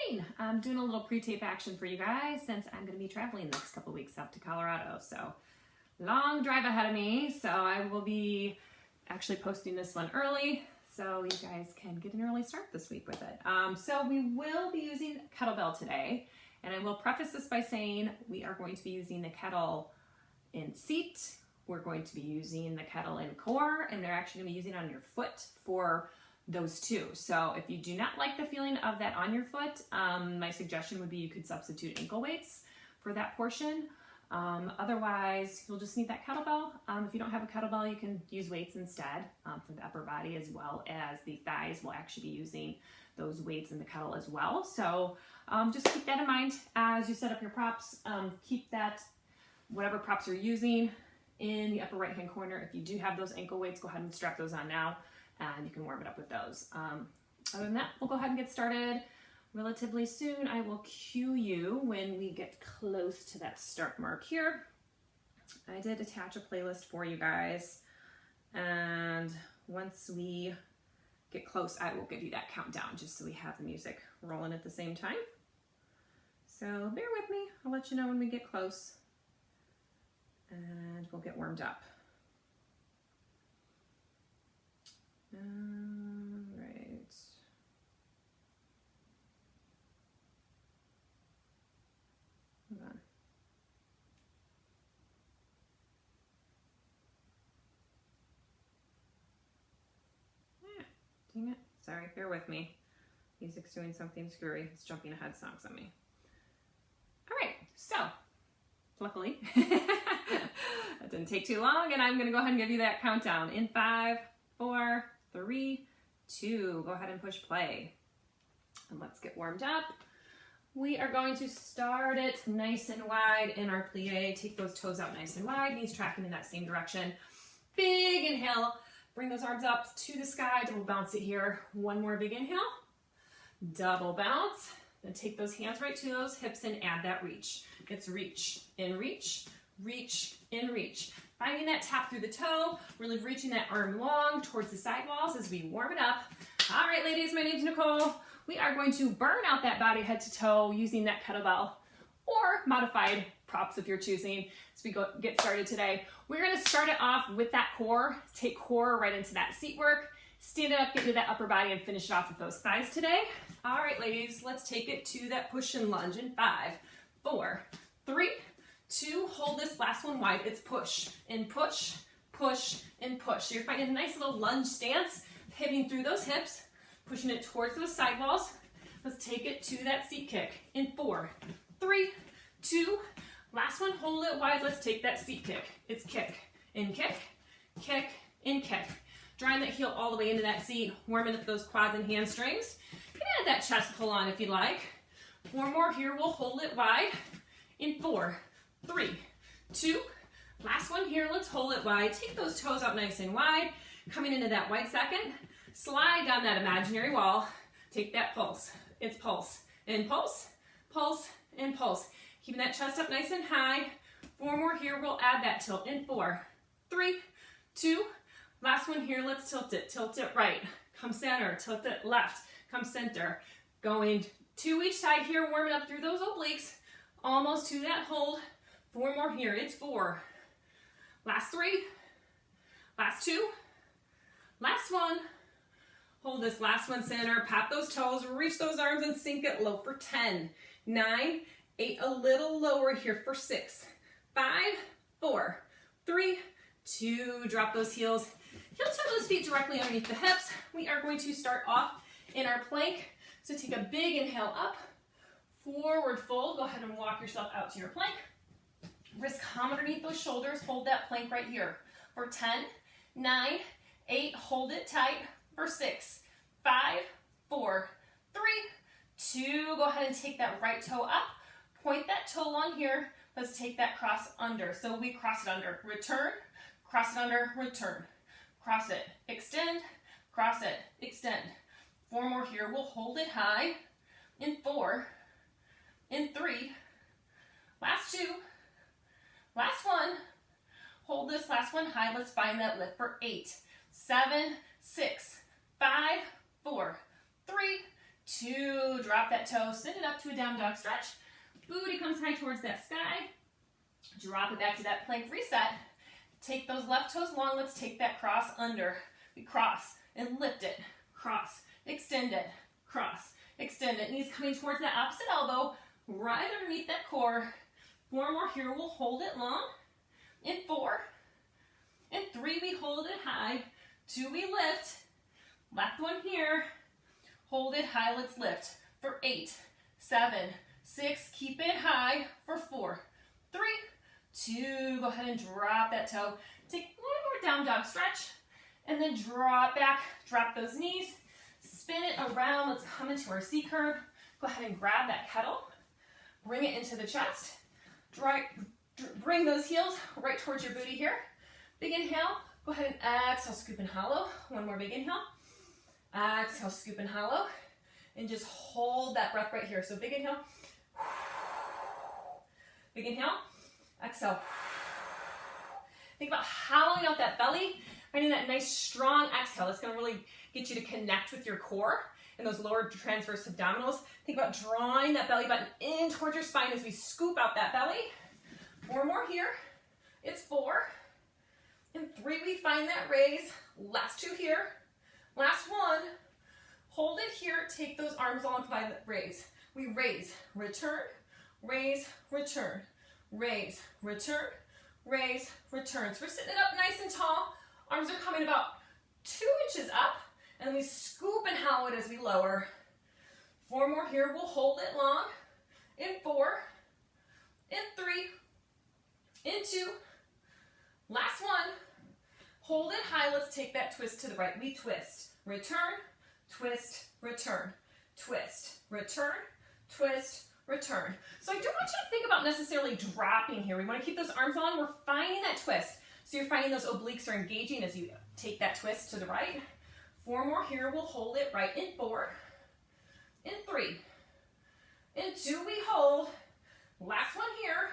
morning. I'm doing a little pre-tape action for you guys since I'm going to be traveling the next couple weeks up to Colorado. So long drive ahead of me. So I will be actually posting this one early so you guys can get an early start this week with it. So we will be using kettlebell today. And I will preface this by saying we are going to be using the kettle in seat. We're going to be using the kettle in core, and they're actually going to be using it on your foot for those two. So if you do not like the feeling of that on your foot, my suggestion would be you could substitute ankle weights for that portion. Otherwise, you'll just need that kettlebell. If you don't have a kettlebell, you can use weights instead for the upper body, as well as the thighs. We'll actually be using those weights in the kettle as well. So just keep that in mind as you set up your props. Keep that, whatever props you're using, in the upper right hand corner. If you do have those ankle weights, go ahead and strap those on now, and you can warm it up with those. Other than that, we'll go ahead and get started relatively soon. I will cue you when we get close to that start mark here. I did attach a playlist for you guys, and once we get close, I will give you that countdown just so we have the music rolling at the same time. So bear with me. I'll let you know when we get close, and we'll get warmed up. All right. Hold on. Dang it. Sorry, bear with me. Music's doing something screwy. It's jumping ahead songs on me. All right, so luckily, that didn't take too long, and I'm gonna go ahead and give you that countdown in 5, 4, 3, 2. Go ahead and push play. And let's get warmed up. We are going to start it nice and wide in our plie. Take those toes out nice and wide, knees tracking in that same direction. Big inhale, bring those arms up to the sky, double bounce it here. One more big inhale, double bounce. Then take those hands right to those hips and add that reach. It's reach, in reach, reach, in reach. Finding that tap through the toe, really reaching that arm long towards the side walls as we warm it up. All right, ladies, my name's Nicole. We are going to burn out that body head to toe using that kettlebell or modified props if you're choosing as we get started today. We're gonna start it off with that core, take core right into that seat work, stand it up, get into that upper body, and finish it off with those thighs today. All right, ladies, let's take it to that push and lunge in 5, 4, 3, 2, hold this last one wide. It's push and push, push and push. So you're finding a nice little lunge stance, pivoting through those hips, pushing it towards those side walls. Let's take it to that seat kick in 4, 3, 2, last one, hold it wide. Let's take that seat kick. It's kick and kick, kick and kick. Drawing that heel all the way into that seat, warming up those quads and hamstrings. You can add that chest pull on if you like. 4 more here, we'll hold it wide in 4, 3, 2, last one here, let's hold it wide. Take those toes out nice and wide. Coming into that wide second, slide down that imaginary wall. Take that pulse. It's pulse and pulse, pulse and pulse. Keeping that chest up nice and high. 4 more here, we'll add that tilt in 4, 3, 2, last one here, let's tilt it right. Come center, tilt it left, come center. Going 2 each side here, warming up through those obliques. Almost to that hold. 4 more here, it's 4. Last 3, last 2, last 1. Hold this last one center, pop those toes, reach those arms and sink it low for 10, 9, 8, a little lower here for 6, 5, 4, 3, 2, drop those heels. Heel toe those feet directly underneath the hips. We are going to start off in our plank. So take a big inhale up, forward fold. Go ahead and walk yourself out to your plank. Wrists come underneath those shoulders. Hold that plank right here for 10, 9, 8, hold it tight for 6, 5, 4, 3, 2. Go ahead and take that right toe up. Point that toe long here. Let's take that cross under. So we cross it under, return, cross it under, return. Cross it, extend, cross it, extend. 4 more here, we'll hold it high in 4, in 3, last 2, last 1, hold this last one high, let's find that lift for 8, 7, 6, 5, 4, 3, 2, drop that toe, send it up to a down dog stretch. Booty comes high towards that sky. Drop it back to that plank reset. Take those left toes long. Let's take that cross under. We cross and lift it. Cross, extend it, cross, extend it. Knees coming towards that opposite elbow, right underneath that core. 4 more here. We'll hold it long. In 4. In 3, we hold it high. 2, we lift. Left one here. Hold it high. Let's lift. For 8, 7, 6. Keep it high. For 4, 3, 2. Go ahead and drop that toe. Take one more down dog stretch. And then drop back. Drop those knees. Spin it around. Let's come into our C curve. Go ahead and grab that kettle. Bring it into the chest. Bring those heels right towards your booty here. Big inhale. Go ahead and exhale, scoop and hollow. One more big inhale. Exhale, scoop and hollow. And just hold that breath right here. So big inhale. Big inhale. Exhale. Think about hollowing out that belly. Finding that nice strong exhale. That's going to really get you to connect with your core and those lower transverse abdominals. Think about drawing that belly button in towards your spine as we scoop out that belly. 4 more here. It's 4. In 3, we find that raise. Last 2 here. Last 1. Hold it here. Take those arms along by the raise. We raise, return, raise, return, raise, return, raise, return. So we're sitting up nice and tall. Arms are coming about 2 inches up. And then we scoop and hollow it as we lower. 4 more here. We'll hold it long. In 4. In 3. In 2. Last 1. Hold it high. Let's take that twist to the right. We twist, return, twist, return, twist, return, twist, return. So I don't want you to think about necessarily dropping here. We want to keep those arms on. We're finding that twist. So you're finding those obliques are engaging as you take that twist to the right. 4 more here. We'll hold it right in 4. In 3. In 2, we hold. Last one here.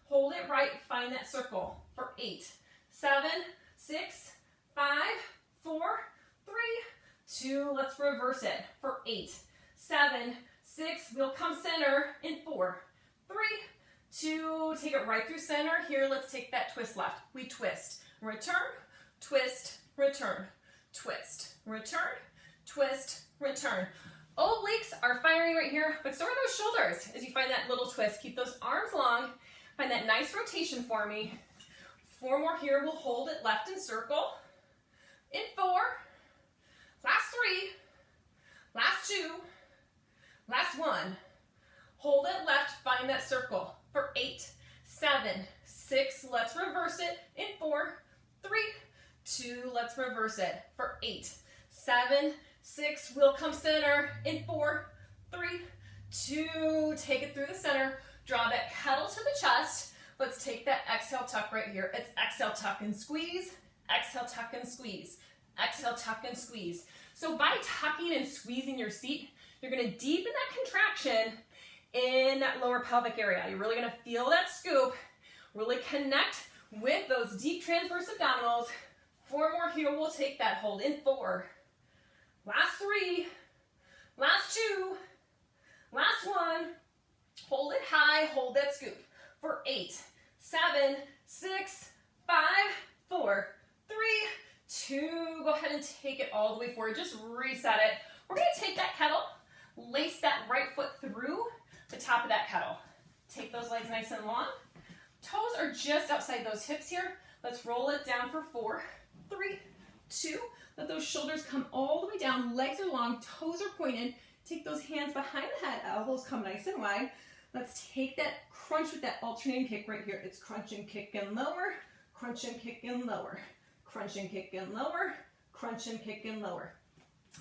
Hold it right. Find that circle for 8, 7, 6, 5, 4, 3, 2. Let's reverse it for 8, 7, 6. We'll come center in 4, 3, 2. Take it right through center. Here, let's take that twist left. We twist, return, twist, return, twist, return, twist, return. Obliques are firing right here, but so are those shoulders. As you find that little twist, keep those arms long. Find that nice rotation for me. 4 more here. We'll hold it left and circle. In 4. Last 3. Last 2. Last 1. Hold it left. Find that circle for 8, 7, 6. Let's reverse it. In 4, 3, 2. Let's reverse it for 8, 7, 6. We'll come center in 4, 3, 2. Take it through the center. Draw that kettle to the chest. Let's take that exhale tuck right here. It's exhale tuck and squeeze. Exhale tuck and squeeze. Exhale tuck and squeeze. So by tucking and squeezing your seat, you're going to deepen that contraction in that lower pelvic area. You're really going to feel that scoop. Really connect with those deep transverse abdominals. 4 more here. We'll take that hold in 4. Last 3. Last 2. Last 1. Hold it high. Hold that scoop for 8, 7, 6, 5, 4, 3, 2. Go ahead and take it all the way forward. Just reset it. We're going to take that kettle, lace that right foot through the top of that kettle. Take those legs nice and long. Toes are just outside those hips here. Let's roll it down for 4, 3, 2. Let those shoulders come all the way down. Legs are long. Toes are pointed. Take those hands behind the head. Elbows come nice and wide. Let's take that crunch with that alternating kick right here. It's crunch and kick and lower, crunch and kick and lower, crunch and kick and lower, crunch and kick and lower.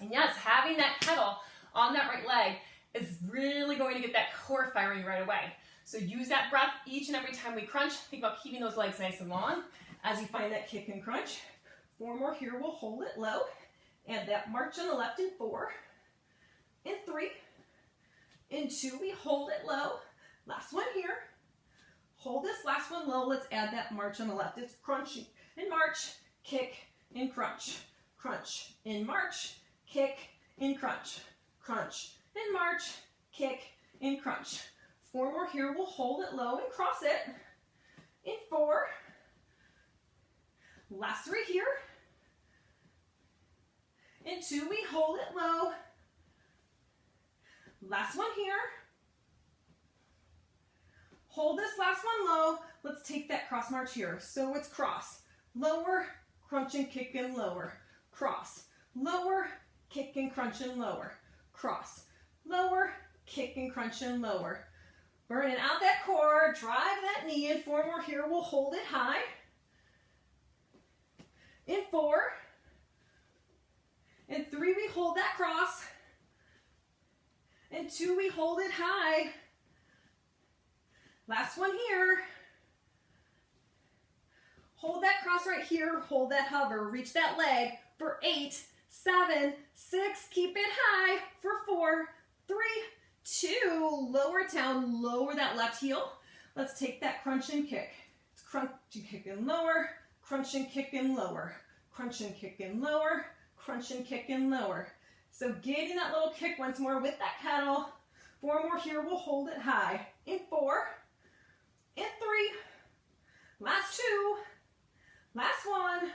And yes, having that kettle on that right leg is really going to get that core firing right away. So use that breath each and every time we crunch. Think about keeping those legs nice and long as you find that kick and crunch. 4 more here. We'll hold it low. And that march on the left in 4. In 3. In 2, we hold it low. Last one here. Hold this last one low. Let's add that march on the left. It's crunch and march, kick and crunch. Crunch and march, kick and crunch. Crunch and march, kick, and crunch. 4 more here. We'll hold it low and cross it. In 4. Last 3 here. In 2, we hold it low. Last one here. Hold this last one low. Let's take that cross march here. So it's cross, lower, crunch and kick and lower, cross, lower, kick and crunch and lower, cross, lower, kick and crunch and lower. Burning out that core, drive that knee in. 4 more here. We'll hold it high. In 4. In 3, we hold that cross. In 2, we hold it high. Last one here. Hold that cross right here. Hold that hover. Reach that leg for 8, 7, 6. Keep it high for 4, 3, 2. Lower it down. Lower that left heel. Let's take that crunch and kick. It's crunch and kick and lower. Crunch and kick and lower. Crunch and kick and lower. Crunch and kick and lower. So getting that little kick once more with that kettle. 4 more here. We'll hold it high. In 4. In 3. Last 2. Last 1.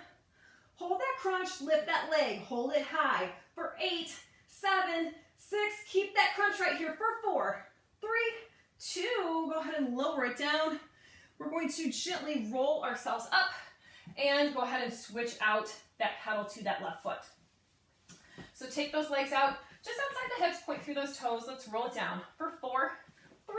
Hold that crunch. Lift that leg. Hold it high for 8, 7, 6. Keep that crunch right here for 4, 3, 2. Go ahead and lower it down. We're going to gently roll ourselves up and go ahead and switch out that pedal to that left foot. So take those legs out just outside the hips, point through those toes. Let's roll it down for 4, 3,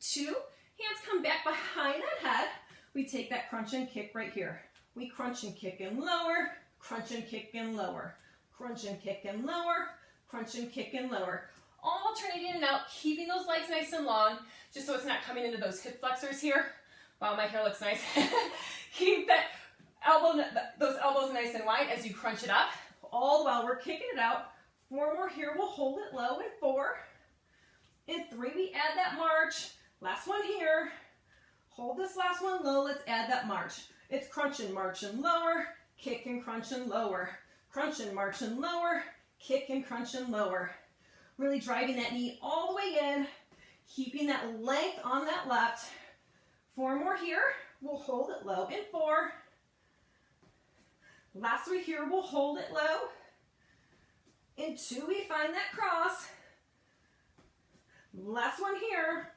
2. Hands come back behind that head. We take that crunch and kick right here. We crunch and kick and lower, crunch and kick and lower, crunch and kick and lower, crunch and kick and lower. Alternating in and out, keeping those legs nice and long, just so it's not coming into those hip flexors here. Wow, my hair looks nice. Keep that those elbows nice and wide as you crunch it up. All the while we're kicking it out. 4 more here. We'll hold it low in 4. In 3, we add that march. Last one here. Hold this last one low. Let's add that march. It's crunch and march and lower, kick and crunch and lower, crunch and march and lower, kick and crunch and lower. Really driving that knee all the way in, keeping that length on that left. 4 more here. We'll hold it low in 4. Last 3 here. We'll hold it low. In 2, we find that cross. Last one here.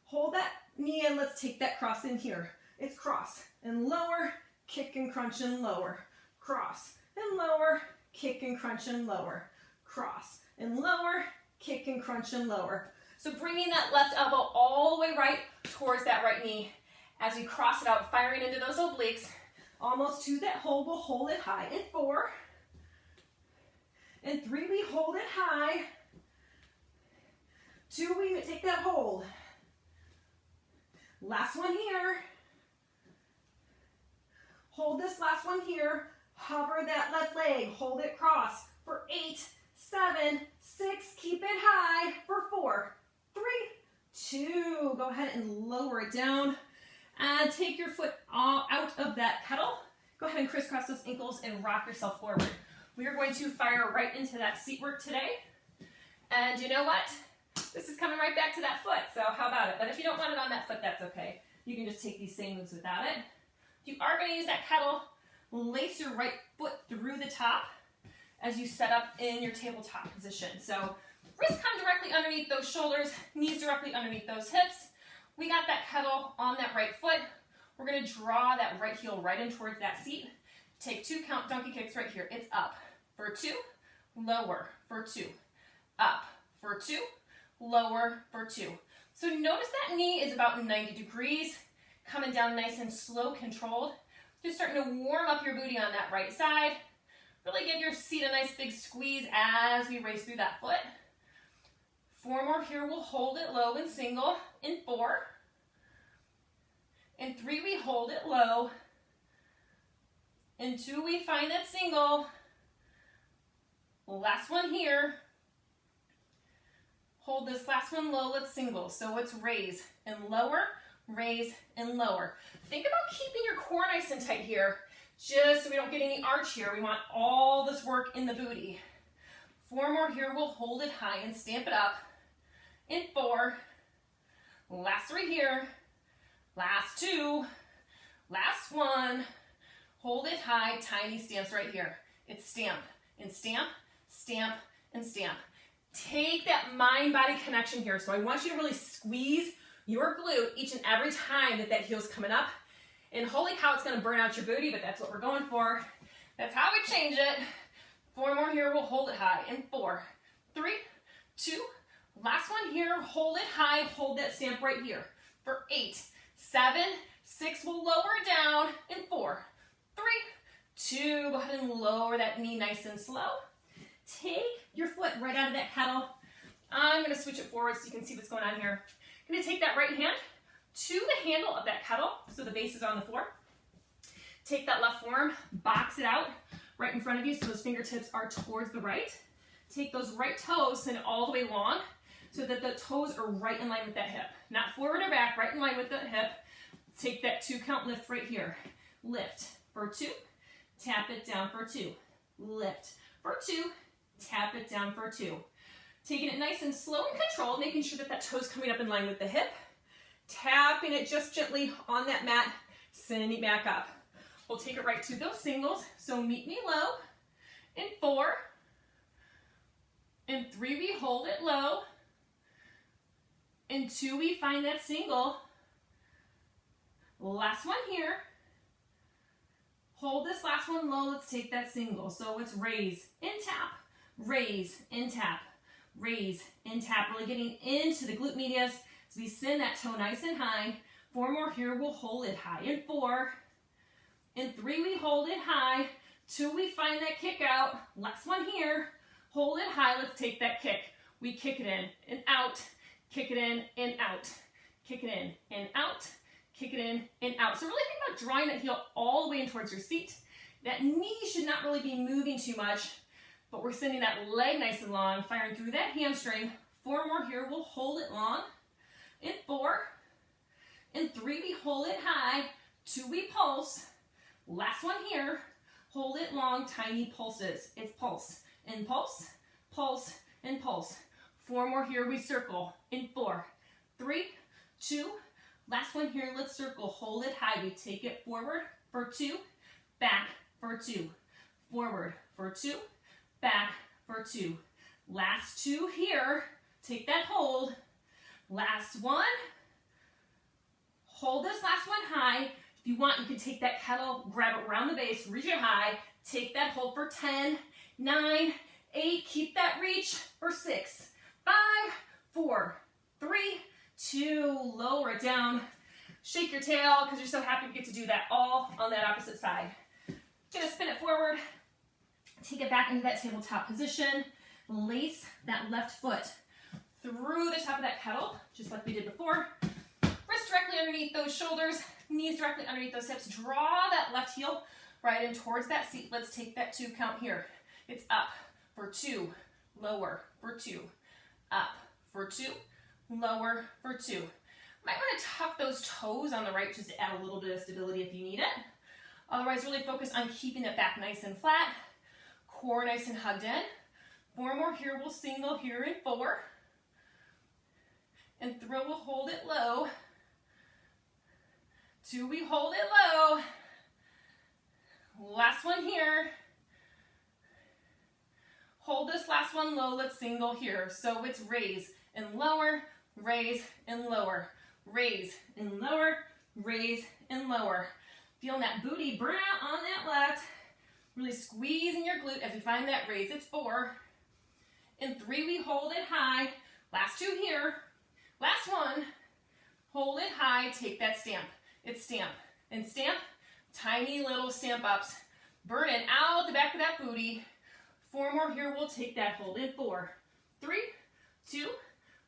Hold that knee in. Let's take that cross in here. It's cross and lower, kick and crunch and lower. Cross and lower, kick and crunch and lower. Cross and lower, kick and crunch and lower. So bringing that left elbow all the way right towards that right knee as we cross it out, firing into those obliques. Almost to that hold. We'll hold it high in 4. In 3, we hold it high. 2, we take that hold. Last one here. Hold this last one here. Hover that left leg. Hold it cross for 8, 7, 6. Keep it high for 4, 3, 2. Go ahead and lower it down. And take your foot out of that pedal. Go ahead and crisscross those ankles and rock yourself forward. We are going to fire right into that seat work today. And you know what? This is coming right back to that foot, so how about it? But if you don't want it on that foot, that's okay. You can just take these same moves without it. If you are going to use that kettle, lace your right foot through the top as you set up in your tabletop position. So wrists come directly underneath those shoulders, knees directly underneath those hips. We got that kettle on that right foot. We're going to draw that right heel right in towards that seat. Take 2 count donkey kicks right here. It's up for 2, lower for 2, up for 2, lower for 2. So notice that knee is about 90 degrees, coming down nice and slow, controlled. Just starting to warm up your booty on that right side. Really give your seat a nice big squeeze as we race through that foot. 4 more here. We'll hold it low and single in 4. In 3, we hold it low. In 2, we find that single. Last one here. Hold this last one low, let's single. So it's raise and lower, raise and lower. Think about keeping your core nice and tight here, just so we don't get any arch here. We want all this work in the booty. 4 more here. We'll hold it high and stamp it up. In 4. Last 3 here. Last 2. Last 1. Hold it high. Tiny stamps right here. It's stamp and stamp, stamp, and stamp. Take that mind-body connection here. So I want you to really squeeze your glute each and every time that heel's coming up. And holy cow, it's going to burn out your booty, but that's what we're going for. That's how we change it. 4 more here. We'll hold it high. In 4, 3, 2. Last one here. Hold it high. Hold that stamp right here. For 8, 7, 6. We'll lower it down. In 4, 3, 2. Go ahead and lower that knee nice and slow. Take your foot right out of that kettle. I'm going to switch it forward so you can see what's going on here. I'm going to take that right hand to the handle of that kettle so the base is on the floor. Take that left forearm, box it out right in front of you so those fingertips are towards the right. Take those right toes, send it all the way long so that the toes are right in line with that hip. Not forward or back, right in line with the hip. Take that 2 count lift right here. Lift for 2, tap it down for 2. Lift for 2, tap it down for 2. Taking it nice and slow and controlled, making sure that toe's coming up in line with the hip. Tapping it just gently on that mat, sending it back up. We'll take it right to those singles. So meet me low. In 4. In 3, we hold it low. In 2, we find that single. Last one here. Hold this last one low. Let's take that single. So it's raise and tap, raise and tap, raise and tap. Really getting into the glute medius. So we send that toe nice and high. 4 more here. We'll hold it high. In 4. In 3, we hold it high. 2, we find that kick out. Last one here. Hold it high. Let's take that kick. We kick it in and out. Kick it in and out. Kick it in and out. Kick it in and out. So really think about drawing that heel all the way in towards your seat. That knee should not really be moving too much, but we're sending that leg nice and long, firing through that hamstring. 4 more here. We'll hold it long. In 4. In 3, we hold it high. 2, we pulse. Last one here. Hold it long, tiny pulses. It's pulse and pulse, pulse and pulse. 4 more here. We circle. In 4, 3, 2. Last one here. Let's circle. Hold it high. We take it forward for 2, back for 2, forward for 2, back for 2. Last 2 here. Take that hold. Last one. Hold this last one high. If you want, you can take that kettle, grab it around the base, reach it high, take that hold for 10, 9, 8, keep that reach for 6, 5, 4, 3, 2, lower it down. Shake your tail because you're so happy to get to do that all on that opposite side. Gonna spin it forward, take it back into that tabletop position, lace that left foot through the top of that kettle, just like we did before. Wrist directly underneath those shoulders, knees directly underneath those hips. Draw that left heel right in towards that seat. Let's take that 2 count here. It's up for 2, lower for 2, up for 2, lower for 2. Might want to tuck those toes on the right just to add a little bit of stability if you need it. Otherwise, really focus on keeping it back nice and flat. Core nice and hugged in. 4 more here. We'll single here in 4. And 3, we'll hold it low. 2, we hold it low. Last one here. Hold this last one low. Let's single here. So it's raise and lower, raise and lower, raise and lower, raise and lower. Feeling that booty burn out on that left. Really squeezing your glute as you find that raise. It's 4. In 3, we hold it high. Last 2 here. Last one. Hold it high. Take that stamp. It's stamp and stamp. Tiny little stamp ups. Burn it out the back of that booty. 4 more here. We'll take that hold in 4, 3, 2.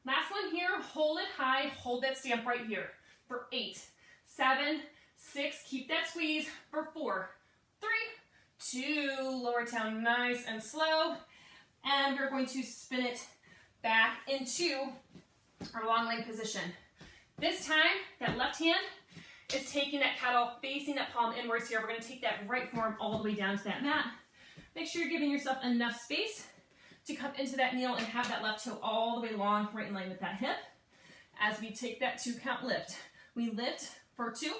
Last one here. Hold it high. Hold that stamp right here for 8, 7, 6. Keep that squeeze for 4, 3, 2. Lower it down nice and slow. And we're going to spin it back into our long leg position. This time, that left hand is taking that kettle, facing that palm inwards here. We're going to take that right forearm all the way down to that mat. Make sure you're giving yourself enough space to come into that kneel and have that left toe all the way long, right in line with that hip. As we take that 2 count lift, we lift for 2,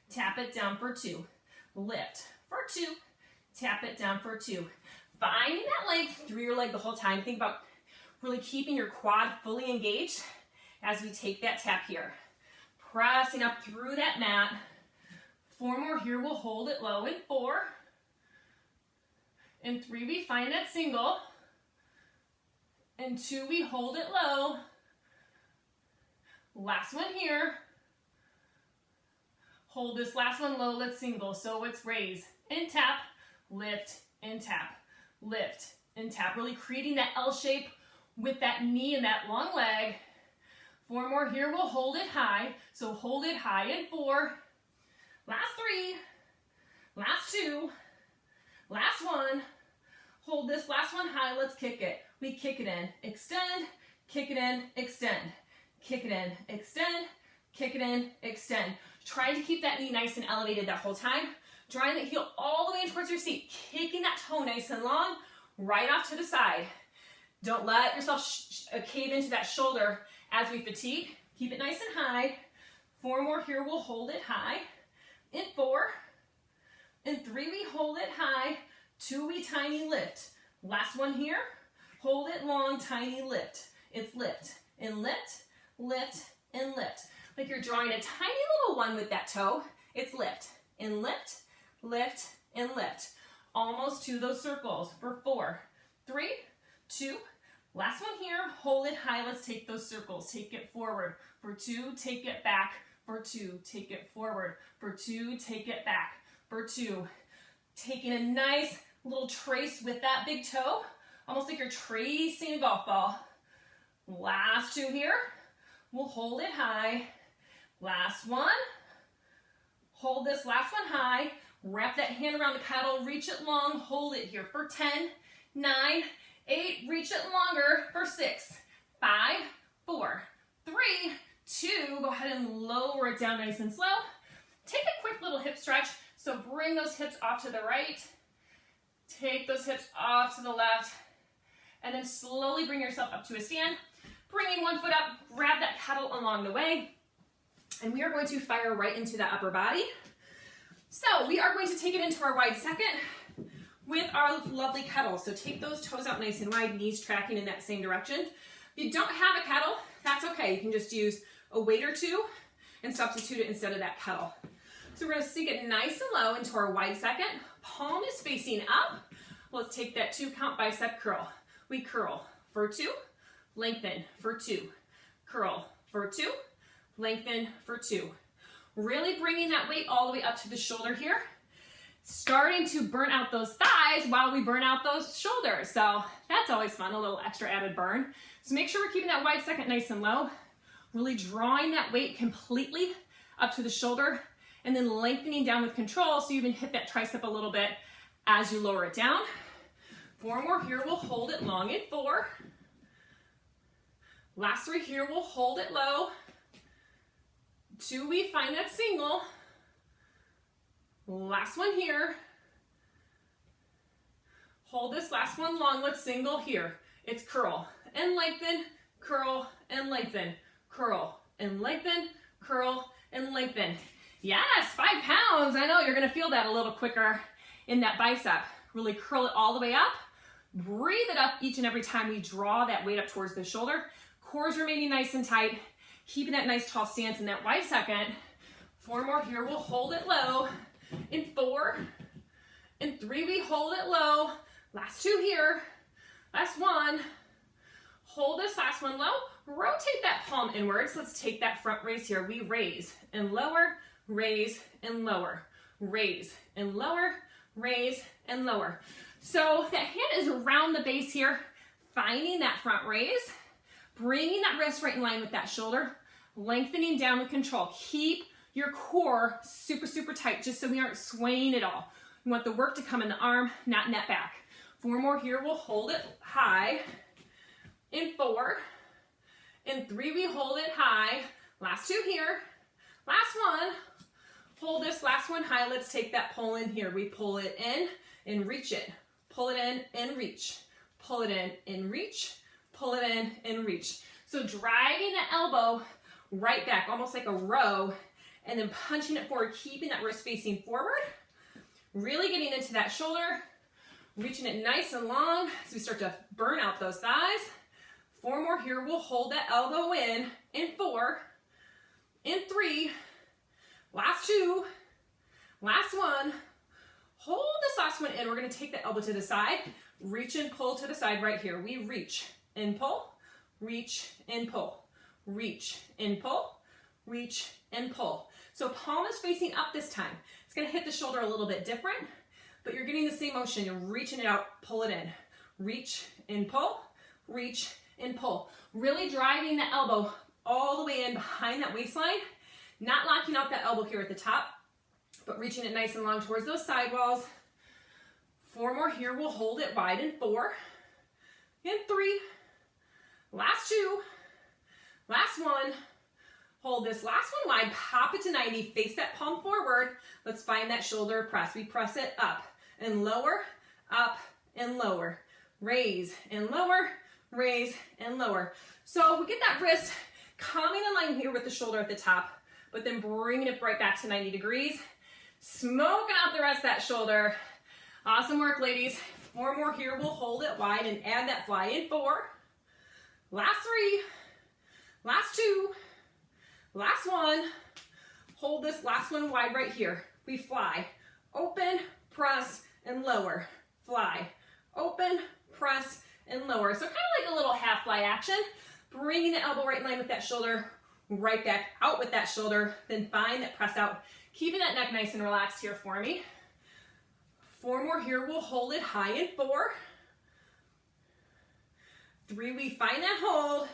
tap it down for 2, lift for 2, tap it down for 2. Finding that length through your leg the whole time. Think about really keeping your quad fully engaged as we take that tap here. Pressing up through that mat. 4 more here, we'll hold it low in 4. In 3, we find that single. In 2, we hold it low. Last one here. Hold this last one low, let's single. So it's raise and tap, lift and tap, lift and tap. Really creating that L shape with that knee and that long leg. 4 more here, we'll hold it high. So hold it high in 4. Last 3, last 2, last 1. Hold this last one high, let's kick it. We kick it in, extend, kick it in, extend, kick it in, extend, kick it in, extend. Trying to keep that knee nice and elevated that whole time. Drawing the heel all the way in towards your seat, kicking that toe nice and long, right off to the side. Don't let yourself cave into that shoulder as we fatigue. Keep it nice and high. 4 more here, we'll hold it high. In 4, in 3, we hold it high. 2, we tiny lift. Last one here, hold it long, tiny lift. It's lift and lift, lift and lift. Like you're drawing a tiny little one with that toe. It's lift and lift, lift and lift. Almost to those circles for 4, 3, 2, last one here, hold it high. Let's take those circles, take it forward. For 2, take it back. For 2, take it forward. For 2, take it back. For 2, taking a nice little trace with that big toe, almost like you're tracing a golf ball. Last 2 here, we'll hold it high. Last one, hold this last one high. Wrap that hand around the paddle, reach it long, hold it here for 10, 9, 8, reach it longer for 6, 5, 4, 3, 2, go ahead and lower it down nice and slow. Take a quick little hip stretch, so bring those hips off to the right, take those hips off to the left, and then slowly bring yourself up to a stand. Bringing one foot up, grab that paddle along the way, and we are going to fire right into that upper body. So we are going to take it into our wide second with our lovely kettle. So take those toes out nice and wide, knees tracking in that same direction. If you don't have a kettle, that's okay. You can just use a weight or 2 and substitute it instead of that kettle. So we're going to sink it nice and low into our wide second. Palm is facing up. Let's take that 2 count bicep curl. We curl for 2, lengthen for 2, curl for 2, lengthen for 2. Really bringing that weight all the way up to the shoulder here. Starting to burn out those thighs while we burn out those shoulders. So that's always fun, a little extra added burn. So make sure we're keeping that wide second nice and low. Really drawing that weight completely up to the shoulder and then lengthening down with control so you even hit that tricep a little bit as you lower it down. 4 more here, we'll hold it long in 4. Last 3 here, we'll hold it low. 2, we find that single. Last one here. Hold this last one long, let's single here. It's curl and lengthen, curl and lengthen, curl and lengthen, curl and lengthen. Yes, 5 pounds. I know you're gonna feel that a little quicker in that bicep. Really curl it all the way up. Breathe it up each and every time we draw that weight up towards the shoulder. Core's remaining nice and tight. Keeping that nice tall stance in that wide second. 4 more here, we'll hold it low. In 4, in 3, we hold it low. Last 2 here, last 1. Hold this last one low. Rotate that palm inwards. Let's take that front raise here. We raise and lower, raise and lower, raise and lower, raise and lower. So that hand is around the base here, finding that front raise, bringing that wrist right in line with that shoulder, lengthening down with control. Keep your core super, super tight just so we aren't swaying at all. We want the work to come in the arm, not net back. 4 more here, we'll hold it high. In 4, in 3, we hold it high. Last 2 here, last one. Hold this last one high. Let's take that pull in here. We pull it in and reach it. Pull it in and reach. pull it in and reach, pull it in and reach. So driving the elbow right back, almost like a row, and then punching it forward, keeping that wrist facing forward, really getting into that shoulder, reaching it nice and long as we start to burn out those thighs. 4 more here. We'll hold that elbow in 4, in 3, last 2, last 1. Hold this last one in. We're going to take the elbow to the side, reach and pull to the side right here. We reach and pull, reach and pull, reach and pull, reach and pull. So palm is facing up this time. It's going to hit the shoulder a little bit different, but you're getting the same motion. You're reaching it out, pull it in, reach and pull, reach and pull. Really driving the elbow all the way in behind that waistline, not locking out that elbow here at the top, but reaching it nice and long towards those side walls. 4 more here. We'll hold it wide in 4, in 3, last 2, last 1. Hold this last one wide, pop it to 90, face that palm forward. Let's find that shoulder press. We press it up and lower, raise and lower, raise and lower. So we get that wrist coming in line here with the shoulder at the top, but then bringing it right back to 90 degrees. Smoking out the rest of that shoulder. Awesome work, ladies. 4 more here. We'll hold it wide and add that fly in 4. Last 3. Last 2. Last 1. Hold this last one wide right here. We fly. Open, press, and lower. Fly. Open, press, and lower. So kind of like a little half fly action. Bringing the elbow right in line with that shoulder. Right back out with that shoulder. Then find that press out. Keeping that neck nice and relaxed here for me. 4 more here. We'll hold it high in 4. 3, we find that hold.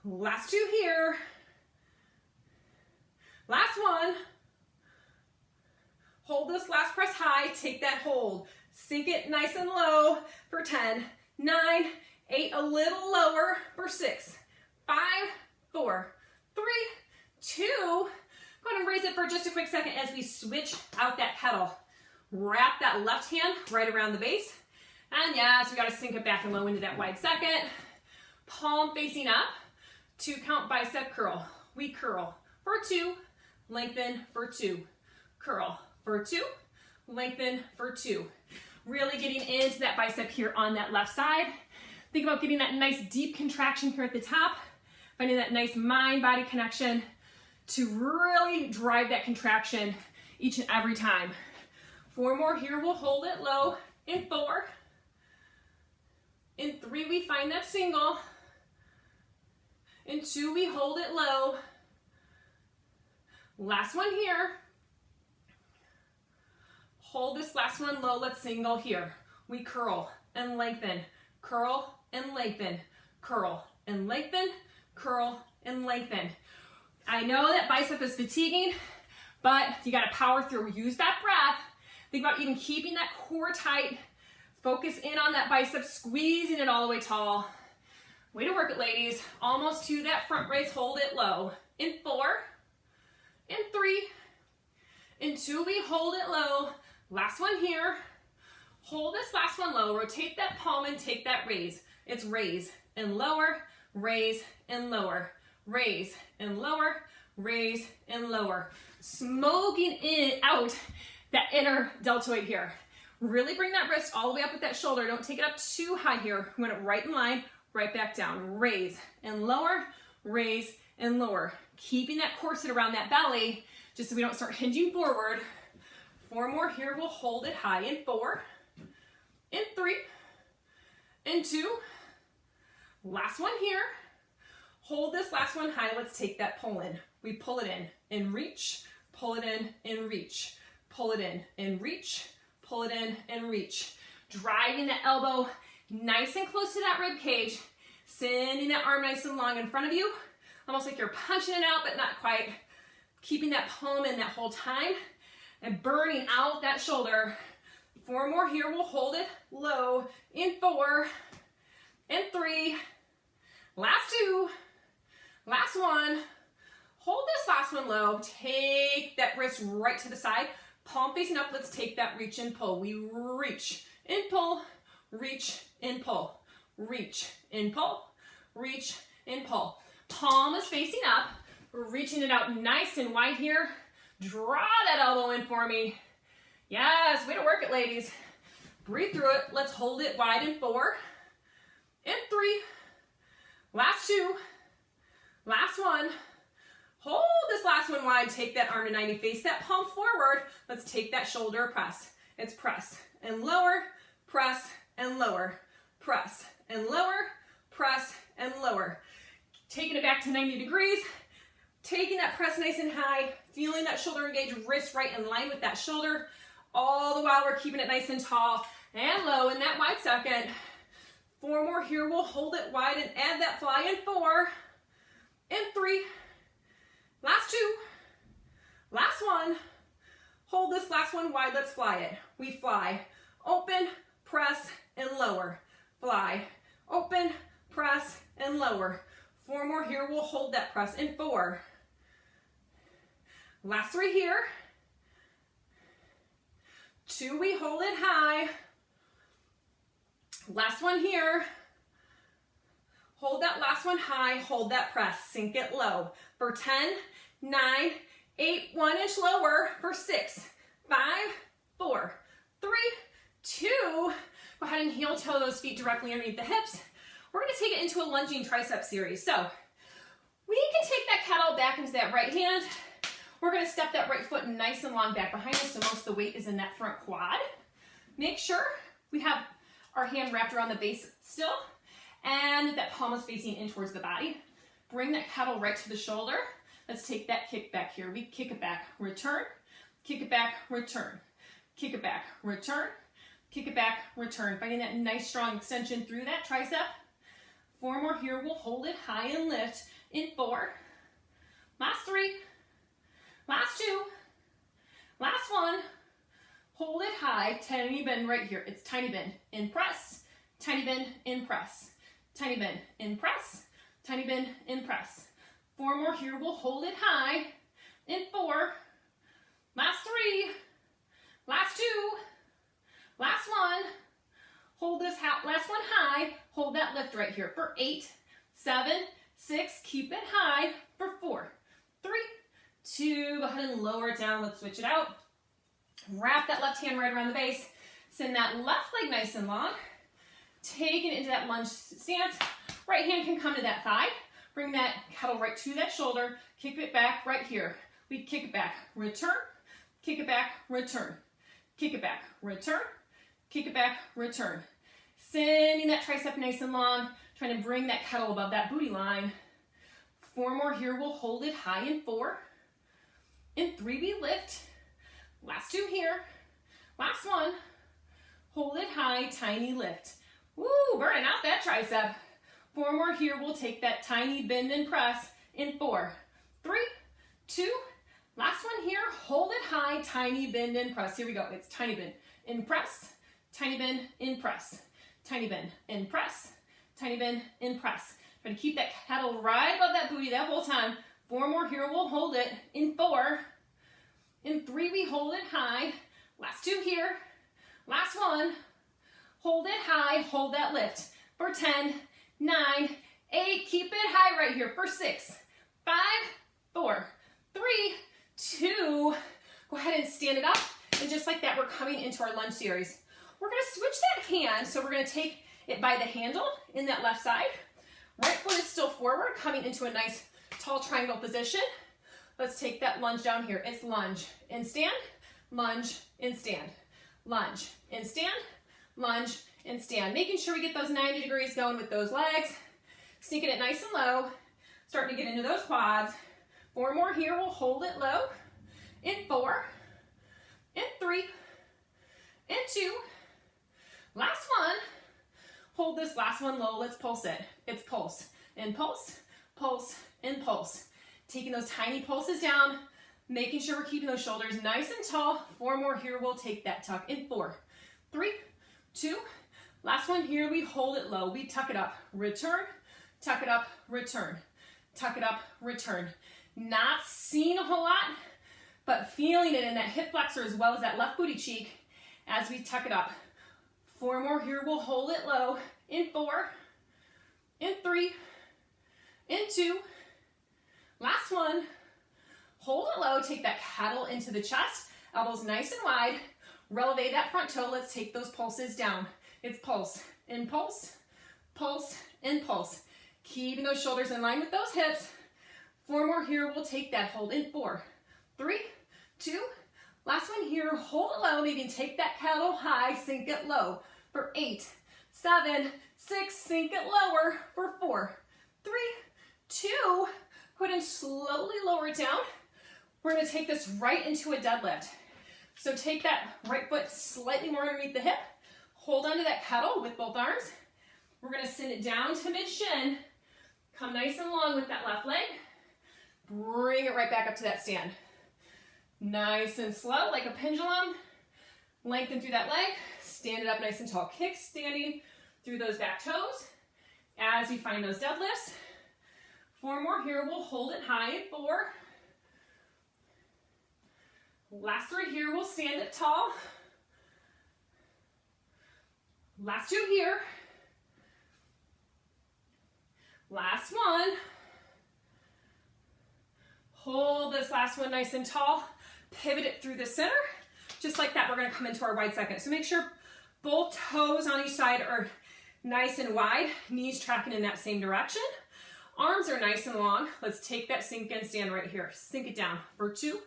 Last 2 here. Last 1. Hold this last press high. Take that hold. Sink it nice and low for 10, 9, 8, a little lower for 6, 5, 4, 3, 2. Go ahead and raise it for just a quick second as we switch out that pedal. Wrap that left hand right around the base. And yes, we got to sink it back and low into that wide second. Palm facing up. 2 count bicep curl. We curl for 2, lengthen for 2. Curl for 2, lengthen for 2. Really getting into that bicep here on that left side. Think about getting that nice deep contraction here at the top. Finding that nice mind-body connection to really drive that contraction each and every time. 4 more here. We'll hold it low in 4. In 3, we find that single. In 2, we hold it low. Last one here. Hold this last one low. Let's single here. We curl and lengthen, curl and lengthen, curl and lengthen, curl and lengthen. I know that bicep is fatiguing, but you got to power through. Use that breath. Think about even keeping that core tight. Focus in on that bicep, squeezing it all the way tall. Way to work it, ladies. Almost to that front raise. Hold it low. In 4, in 3, in 2, we hold it low. Last one here. Hold this last one low. Rotate that palm and take that raise. It's raise and lower, raise and lower, raise and lower, raise and lower. Smoking in out that inner deltoid here. Really bring that wrist all the way up with that shoulder. Don't take it up too high here. We want it right in line, right back down. Raise and lower, raise and lower. Keeping that corset around that belly just so we don't start hinging forward. 4 more here. We'll hold it high in 4, in 3, in 2. Last one here. Hold this last one high. Let's take that pull in. We pull it in and reach, pull it in and reach, pull it in and reach, pull it in and reach. Driving the elbow nice and close to that rib cage. Sending that arm nice and long in front of you. Almost like you're punching it out, but not quite. Keeping that palm in that whole time. And burning out that shoulder. 4 more here. We'll hold it low in 4, in 3. Last 2. Last 1. Hold this last one low. Take that wrist right to the side. Palm facing up. Let's take that reach and pull. We reach and pull, reach and pull, reach and pull, reach and pull. Palm is facing up, we're reaching it out nice and wide here. Draw that elbow in for me. Yes, way to work it, ladies. Breathe through it. Let's hold it wide in 4 and 3. Last 2. Last 1. Hold this last one wide. Take that arm to 90. Face that palm forward. Let's take that shoulder press. It's press and lower, press and lower, press and lower, press and lower. Taking it back to 90 degrees. Taking that press nice and high. Feeling that shoulder engage. Wrist right in line with that shoulder. All the while we're keeping it nice and tall and low in that wide second. 4 more here. We'll hold it wide and add that fly in 4 and 3. Last 2. Last 1. Hold this last one wide. Let's fly it. We fly. Open, press, and lower. Fly. Open, press, and lower. 4 more here. We'll hold that press in 4. Last 3 here. 2, we hold it high. Last one here. Hold that last one high. Hold that press. Sink it low. For 10, 9, 8, 1 inch lower. For 6, 5, 4, 3, 2. Go ahead and heel toe those feet directly underneath the hips. We're going to take it into a lunging tricep series. So we can take that kettle back into that right hand. We're going to step that right foot nice and long back behind us so most of the weight is in that front quad. Make sure we have our hand wrapped around the base still and that palm is facing in towards the body. Bring that kettle right to the shoulder. Let's take that kick back here. We kick it back, return, kick it back, return, kick it back, return, kick it back, return. Finding that nice strong extension through that tricep. 4 more here. We'll hold it high and lift in 4. Last 3. Last 2, last 1, hold it high, tiny bend right here. It's tiny bend, in press, tiny bend, in press, tiny bend, in press, tiny bend, in press. 4 more here, we'll hold it high, in 4, last 3, last 2, last 1, hold this last one high, hold that lift right here for 8, 7, 6, keep it high for 4, 3, 2, go ahead and lower it down. Let's switch it out. Wrap that left hand right around the base. Send that left leg nice and long. Take it into that lunge stance. Right hand can come to that thigh. Bring that kettle right to that shoulder. Kick it back right here. We kick it back, return, kick it back, return, kick it back, return, kick it back, return. Sending that tricep nice and long. Trying to bring that kettle above that booty line. 4 more here. We'll hold it high in 4. In 3, we lift. Last 2 here. Last 1. Hold it high, tiny lift. Woo, burning out that tricep. 4 more here. We'll take that tiny bend and press in 4, 3, 2. Last one here. Hold it high, tiny bend and press. Here we go. It's tiny bend in press, tiny bend in press, tiny bend in press, tiny bend in press. Try to keep that kettle right above that booty that whole time. 4 more here, we'll hold it in 4. In 3, we hold it high. Last 2 here. Last 1. Hold it high, hold that lift. For 10, 9, 8, keep it high right here. For 6, 5, 4, 3, 2. Go ahead and stand it up. And just like that, we're coming into our lunge series. We're gonna switch that hand. So we're gonna take it by the handle in that left side. Right foot is still forward, coming into a nice tall triangle position. Let's take that lunge down here. It's lunge and stand, lunge and stand, lunge and stand, lunge and stand. Making sure we get those 90 degrees going with those legs. Sneaking it nice and low. Starting to get into those quads. 4 more here. We'll hold it low. In 4, in 3, in 2. Last one. Hold this last one low. Let's pulse it. It's pulse and pulse, pulse and pulse. Taking those tiny pulses down, making sure we're keeping those shoulders nice and tall. 4 more here. We'll take that tuck in 4, 3, 2. Last one here. We hold it low. We tuck it up, return, tuck it up, return, tuck it up, return. Not seeing a whole lot, but feeling it in that hip flexor as well as that left booty cheek as we tuck it up. 4 more here. We'll hold it low in 4, in 3, in 2, last one. Hold it low, take that kettle into the chest, elbows nice and wide, releve that front toe. Let's take those pulses down. It's pulse, impulse, pulse, impulse. Keeping those shoulders in line with those hips. 4 more here, we'll take that hold in 4, 3, 2, last one here, hold it low, maybe take that kettle high, sink it low for 8, 7, 6, sink it lower for 4, 3, 2, go ahead and slowly lower it down. We're gonna take this right into a deadlift. So take that right foot slightly more underneath the hip, hold onto that kettle with both arms. We're gonna send it down to mid-shin, come nice and long with that left leg, bring it right back up to that stand. Nice and slow, like a pendulum. Lengthen through that leg, stand it up nice and tall. Kick standing through those back toes as you find those deadlifts. 4 more here, we'll hold it high in 4. Last 3 here, we'll stand it tall. Last 2 here. Last one. Hold this last one nice and tall. Pivot it through the center. Just like that, we're gonna come into our wide second. So make sure both toes on each side are nice and wide, knees tracking in that same direction. Arms are nice and long. Let's take that sink and stand right here. Sink it down for 2,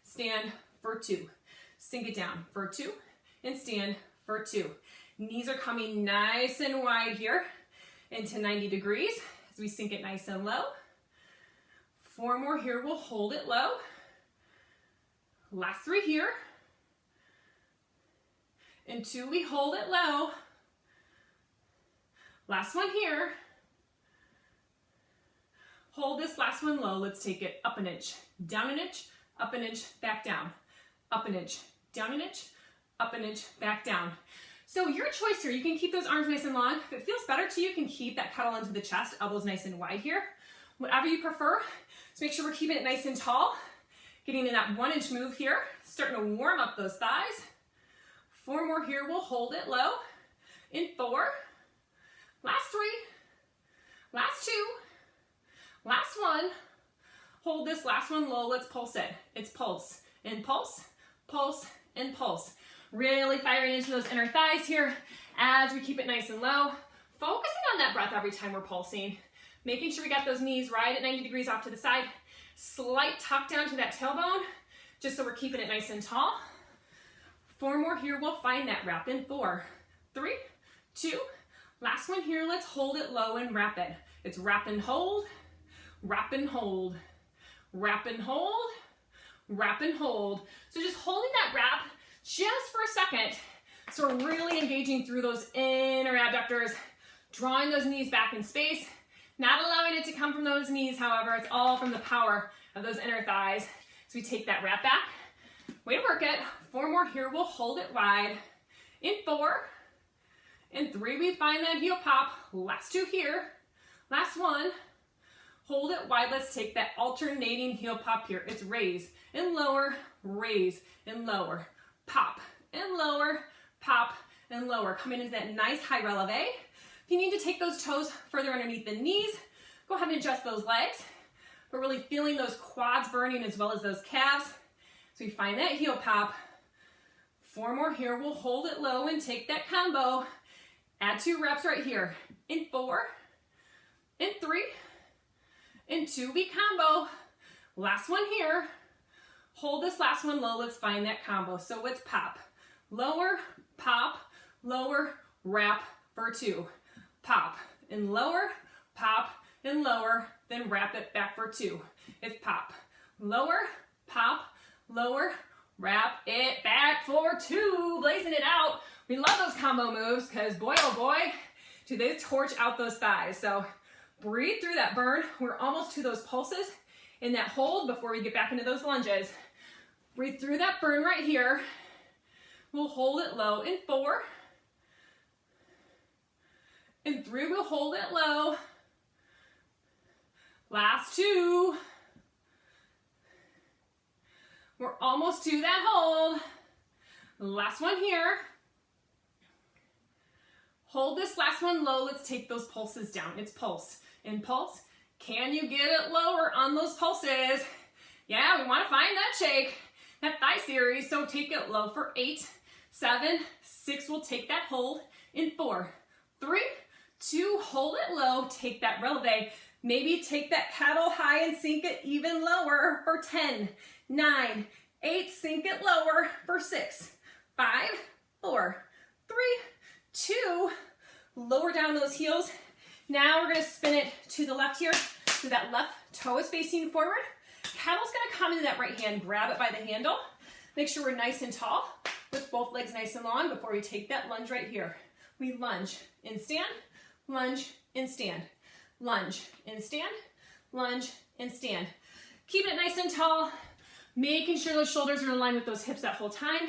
stand for 2. Sink it down for 2, and stand for 2. Knees are coming nice and wide here into 90 degrees as we sink it nice and low. 4 more here, we'll hold it low. Last 3 here. And 2, we hold it low. Last one here. Hold this last one low. Let's take it up an inch, down an inch, up an inch, back down. Up an inch, down an inch, up an inch, back down. So your choice here, you can keep those arms nice and long. If it feels better to you, you can keep that kettle into the chest, elbows nice and wide here. Whatever you prefer. So make sure we're keeping it nice and tall. Getting in that 1 inch move here. Starting to warm up those thighs. 4 more here, we'll hold it low. In 4. Last 3. Last 2. Last one. Hold this last one low, let's pulse it. It's pulse, impulse, pulse, and pulse. Really firing into those inner thighs here as we keep it nice and low. Focusing on that breath every time we're pulsing. Making sure we got those knees right at 90 degrees off to the side. Slight tuck down to that tailbone, just so we're keeping it nice and tall. 4 more here, we'll find that wrap in 4, 3, 2, last one here, let's hold it low and wrap it. It's wrap and hold, wrap and hold, wrap and hold, wrap and hold. So just holding that wrap just for a second. So we're really engaging through those inner abductors, drawing those knees back in space, not allowing it to come from those knees, however, it's all from the power of those inner thighs. So we take that wrap back, way to work it. 4 more here, we'll hold it wide. In 4, in 3, we find that heel pop. Last 2 here, last one. Hold it wide, let's take that alternating heel pop here. It's raise and lower, pop and lower, pop and lower. Coming into that nice high releve. If you need to take those toes further underneath the knees, go ahead and adjust those legs. But really feeling those quads burning as well as those calves. So we find that heel pop. 4 more here, we'll hold it low and take that combo. Add 2 reps right here. In 4, in 3, in 2, we combo. Last one here. Hold this last one low, let's find that combo. So it's pop, lower, pop, lower, wrap for 2. Pop and lower, then wrap it back for 2. It's pop, lower, wrap it back for 2. Blazing it out. We love those combo moves because boy, oh boy, do they torch out those thighs. So breathe through that burn. We're almost to those pulses in that hold before we get back into those lunges. Breathe through that burn right here. We'll hold it low in 4. In 3, we'll hold it low. Last 2. We're almost to that hold. Last one here. Hold this last one low. Let's take those pulses down. It's pulse and pulse. Can you get it lower on those pulses? Yeah, we want to find that shake, that thigh series. So take it low for 8, 7, 6. We'll take that hold in 4, 3, 2. Hold it low. Take that releve. Maybe take that kettle high and sink it even lower for 10, 9, 8. Sink it lower for 6, 5, 4, 3, 2. Lower down those heels. Now we're going to spin it to the left here. So that left toe is facing forward. Kettle's going to come into that right hand. Grab it by the handle. Make sure we're nice and tall with both legs nice and long before we take that lunge right here. We lunge and stand, lunge and stand, lunge and stand, lunge and stand. Keep it nice and tall, making sure those shoulders are in line with those hips that whole time.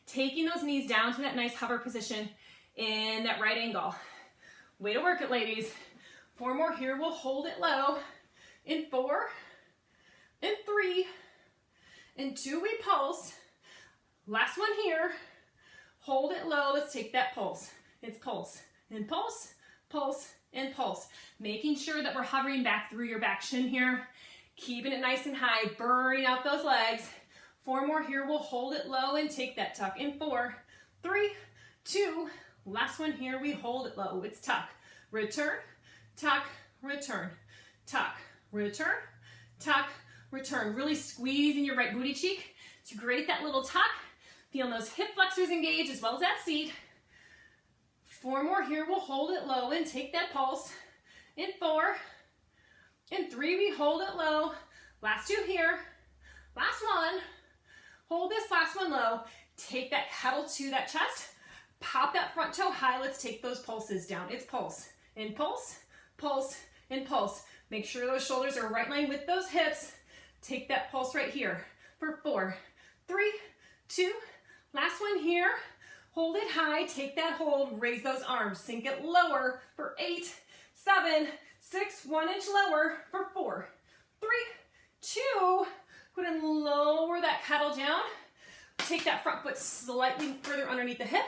Taking those knees down to that nice hover position in that right angle. Way to work it, ladies. 4 more here. We'll hold it low. In 4, in 3, in 2, we pulse. Last one here. Hold it low. Let's take that pulse. It's pulse and pulse, pulse and pulse. Making sure that we're hovering back through your back shin here. Keeping it nice and high, burning out those legs. 4 more here. We'll hold it low and take that tuck in 4, 3, 2. Last one here. We hold it low. It's tuck, return, tuck, return, tuck, return, tuck, return. Really squeezing your right booty cheek to create that little tuck. Feeling those hip flexors engage as well as that seat. 4 more here. We'll hold it low and take that pulse. In 4, in 3, we hold it low. Last 2 here. Last one. Hold this last one low. Take that kettle to that chest. Pop that front toe high. Let's take those pulses down. It's pulse and pulse, pulse and pulse. Make sure those shoulders are right line with those hips. Take that pulse right here for 4, 3, 2. Last one here. Hold it high. Take that hold. Raise those arms. Sink it lower for 8, 7, 6. 1 inch lower for 4, 3, 2. Go ahead and lower that kettle down. Take that front foot slightly further underneath the hip.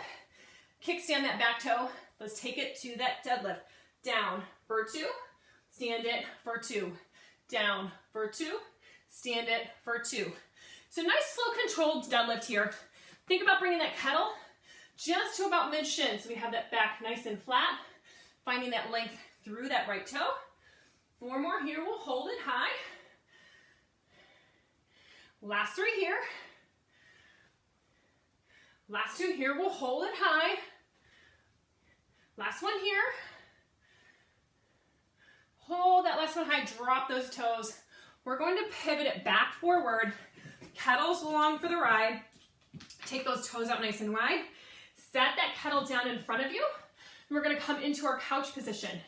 Kickstand that back toe. Let's take it to that deadlift. Down for 2. Stand it for 2. Down for 2. Stand it for 2. So nice, slow, controlled deadlift here. Think about bringing that kettle just to about mid-shin. So we have that back nice and flat. Finding that length through that right toe. 4 more here. We'll hold it high. Last 3 here. Last 2 here. We'll hold it high. Last one here. Hold that last one high. Drop those toes. We're going to pivot it back forward. Kettles along for the ride. Take those toes out nice and wide. Set that kettle down in front of you. And we're going to come into our couch position.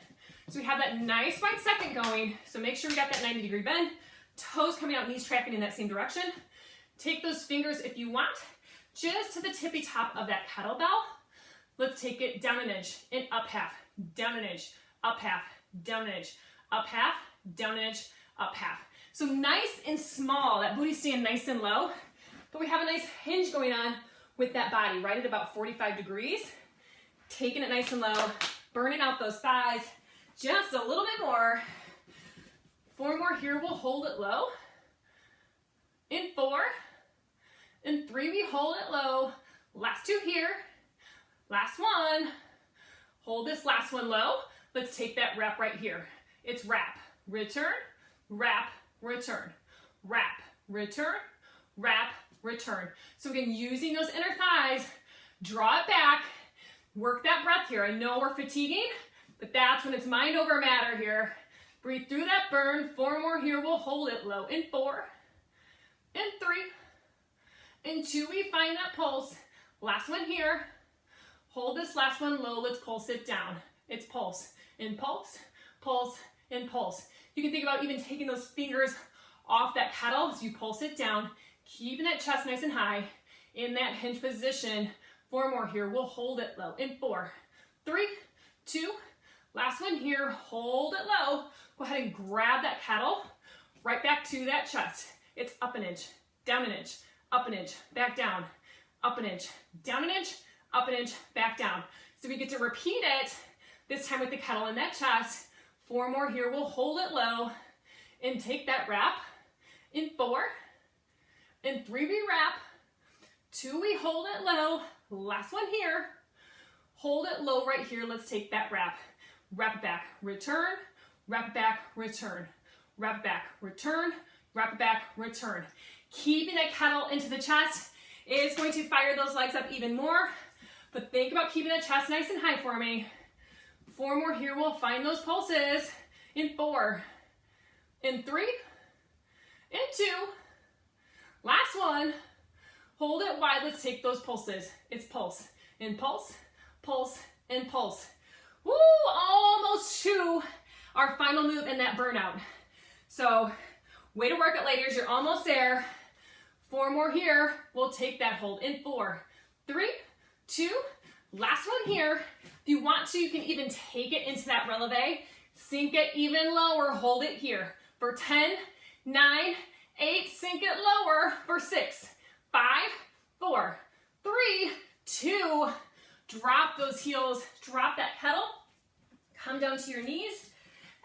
So we have that nice wide second going. So make sure we got that 90-degree bend. Toes coming out, knees tracking in that same direction. Take those fingers, if you want, just to the tippy top of that kettlebell. Let's take it down an inch and up half, down an inch, up half, down an inch, up half, down an inch, up half. So nice and small, that booty staying nice and low, but we have a nice hinge going on with that body, right at about 45 degrees. Taking it nice and low, burning out those thighs just a little bit more. 4 more here, we'll hold it low. In 4, in 3, we hold it low. Last 2 here. Last one. Hold this last one low. Let's take that wrap right here. It's wrap, return, wrap, return, wrap, return, wrap, return. So again, using those inner thighs, draw it back, work that breath here. I know we're fatiguing, but that's when it's mind over matter here. Breathe through that burn. 4 more here. We'll hold it low. In 4, in 3, in 2, we find that pulse. Last one here. Hold this last one low. Let's pulse it down. It's pulse, and pulse, pulse, and pulse. You can think about even taking those fingers off that kettle as you pulse it down, keeping that chest nice and high in that hinge position. 4 more here. We'll hold it low. In 4, 3, 2, last one here. Hold it low. Go ahead and grab that kettle right back to that chest. It's up an inch, down an inch, up an inch, back down, up an inch, down an inch, up an inch, back down. So we get to repeat it, this time with the kettle in that chest. 4 more here, we'll hold it low and take that wrap. In 4, in 3 we wrap, 2 we hold it low, last one here, hold it low right here, let's take that wrap. Wrap it back, return, wrap it back, return, wrap it back, return, wrap it back, return. Keeping that kettle into the chest is going to fire those legs up even more, but think about keeping the chest nice and high for me. 4 more here, we'll find those pulses. In 4, in 3, in 2, last one, hold it wide, let's take those pulses. It's pulse, and pulse, pulse, and pulse. Woo, almost to our final move in that burnout. So, way to work it, ladies, you're almost there. 4 more here, we'll take that hold. In 4, 3, 2, last one here. If you want to, you can even take it into that releve, sink it even lower, hold it here. For 10, 9, 8, sink it lower. For 6, 5, 4, 3, 2, drop those heels, drop that kettle, come down to your knees,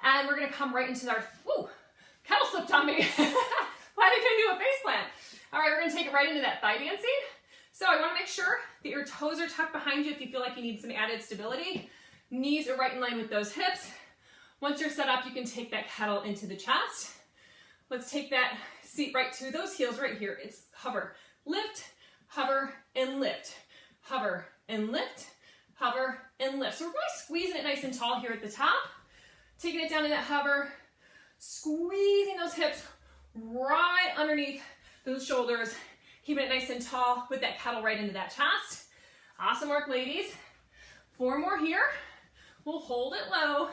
and we're gonna come right into our, woo, kettle slipped on me. Why did I do a face plant? All right, we're gonna take it right into that thigh dancing. So I wanna make sure that your toes are tucked behind you if you feel like you need some added stability. Knees are right in line with those hips. Once you're set up, you can take that kettle into the chest. Let's take that seat right to those heels right here. It's hover, lift, hover, and lift. Hover, and lift, hover, and lift. So we're really squeezing it nice and tall here at the top. Taking it down to that hover, squeezing those hips right underneath those shoulders. Keeping it nice and tall with that kettle right into that chest. Awesome work, ladies. 4 more here. We'll hold it low.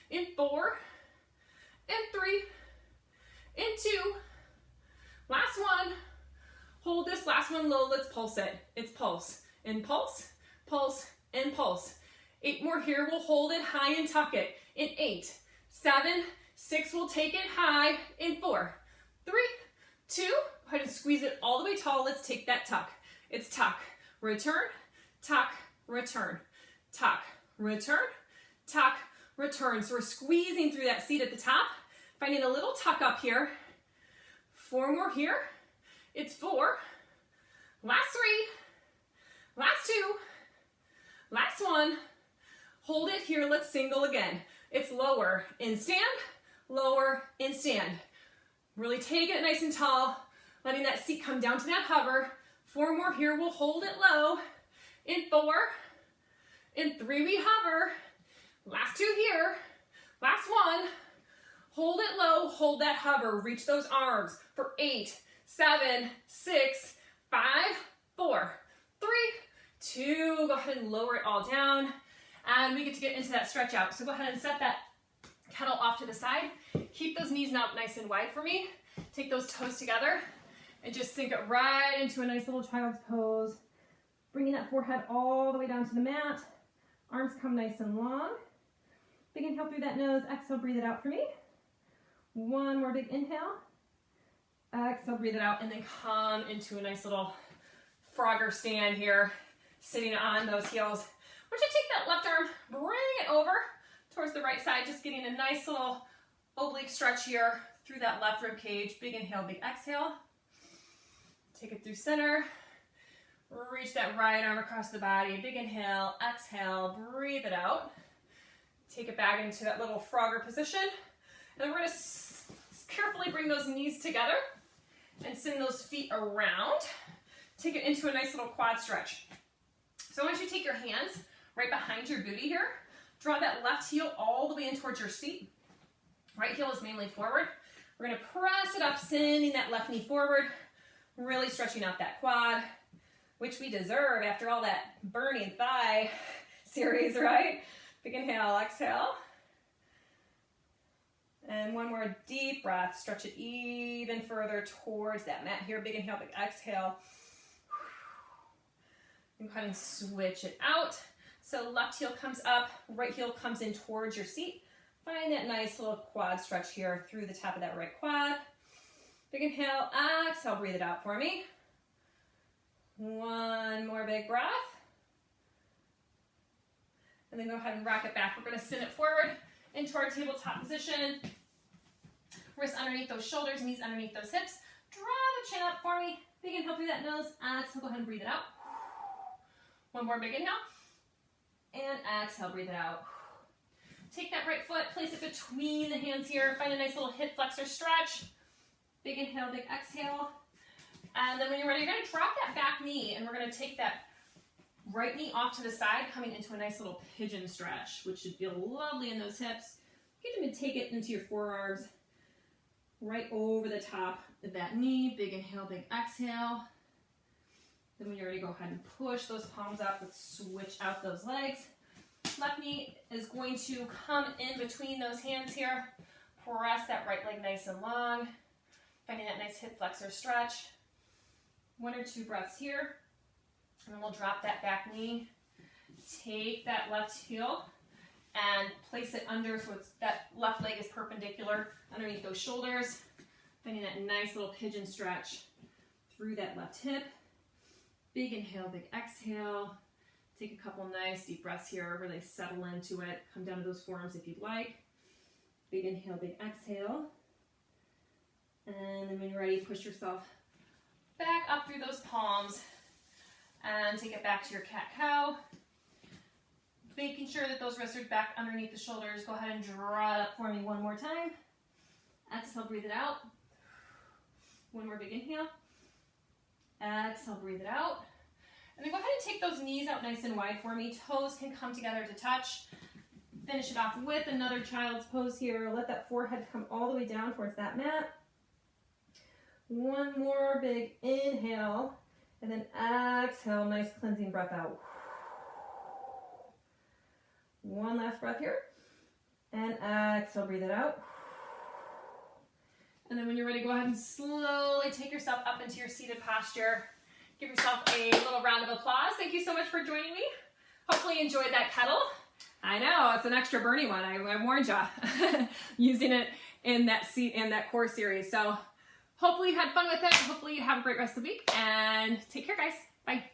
In 4, in 3, in 2. Last one. Hold this last one low. Let's pulse it. It's pulse, and pulse, pulse, and pulse. 8 more here. We'll hold it high and tuck it. In 8, 7, 6, we'll take it high. In 4, 3, 2, go ahead and squeeze it all the way tall. Let's take that tuck. It's tuck, return, tuck, return, tuck, return, tuck, return. So we're squeezing through that seat at the top, finding a little tuck up here. 4 more here. It's 4, last 3, last 2, last one. Hold it here. Let's single again. It's lower and stand, lower and stand. Really taking it nice and tall, letting that seat come down to that hover. 4 more here. We'll hold it low. In 4, in 3 we hover. Last 2 here. Last one. Hold it low. Hold that hover. Reach those arms for 8, 7, 6, 5, 4, 3, 2. Go ahead and lower it all down. And we get to get into that stretch out. So go ahead and set that kettle off to the side. Keep those knees now nice and wide for me. Take those toes together and just sink it right into a nice little child's pose. Bringing that forehead all the way down to the mat. Arms come nice and long. Big inhale through that nose. Exhale, breathe it out for me. 1 more big inhale. Exhale, breathe it out, and then come into a nice little frogger stand here, sitting on those heels. Why don't you take that left arm, bring it over towards the right side, just getting a nice little oblique stretch here through that left rib cage. Big inhale, big exhale. Take it through center. Reach that right arm across the body. Big inhale, exhale, breathe it out. Take it back into that little frogger position. And we're going to carefully bring those knees together and send those feet around. Take it into a nice little quad stretch. So I want you to take your hands right behind your booty here. Draw that left heel all the way in towards your seat. Right heel is mainly forward. We're going to press it up, sending that left knee forward, really stretching out that quad, which we deserve after all that burning thigh series, right? Big inhale, exhale. And 1 more deep breath. Stretch it even further towards that mat here. Big inhale, big exhale. And go ahead and switch it out. So left heel comes up, right heel comes in towards your seat. Find that nice little quad stretch here through the top of that right quad. Big inhale, exhale, breathe it out for me. 1 more big breath. and then go ahead and rock it back. We're going to send it forward into our tabletop position. Wrists underneath those shoulders, knees underneath those hips. Draw the chin up for me. Big inhale through that nose. Exhale, go ahead and breathe it out. One more big inhale. And exhale, breathe it out. Take that right foot, place it between the hands here. Find a nice little hip flexor stretch. Big inhale, big exhale. And then when you're ready, you're going to drop that back knee, and we're going to take that right knee off to the side, coming into a nice little pigeon stretch, which should feel lovely in those hips. You can even take it into your forearms, right over the top of that knee. Big inhale, big exhale. Then when you're ready, go ahead and push those palms up. Let's switch out those legs. Left knee is going to come in between those hands here. Press that right leg nice and long. Finding that nice hip flexor stretch. 1 or 2 breaths here. And then we'll drop that back knee. Take that left heel and place it under so it's, that left leg is perpendicular underneath those shoulders. Finding that nice little pigeon stretch through that left hip. Big inhale, big exhale. Take a couple nice deep breaths here, really settle into it. Come down to those forearms if you'd like. Big inhale, big exhale. And then when you're ready, push yourself back up through those palms and take it back to your cat-cow. Making sure that those wrists are back underneath the shoulders. Go ahead and draw it up for me one more time. Exhale, breathe it out. One more big inhale. Exhale, breathe it out. And then go ahead and take those knees out nice and wide for me. Toes can come together to touch. Finish it off with another child's pose here. Let that forehead come all the way down towards that mat. One more big inhale. And then exhale, nice cleansing breath out. One last breath here. And exhale, breathe it out. And then when you're ready, go ahead and slowly take yourself up into your seated posture. Give yourself a little round of applause. Thank you so much for joining me. Hopefully you enjoyed that kettle. I know, it's an extra Bernie one. I warned you. Using it in that seat in that core series. So hopefully you had fun with it. Hopefully you have a great rest of the week. And take care, guys. Bye.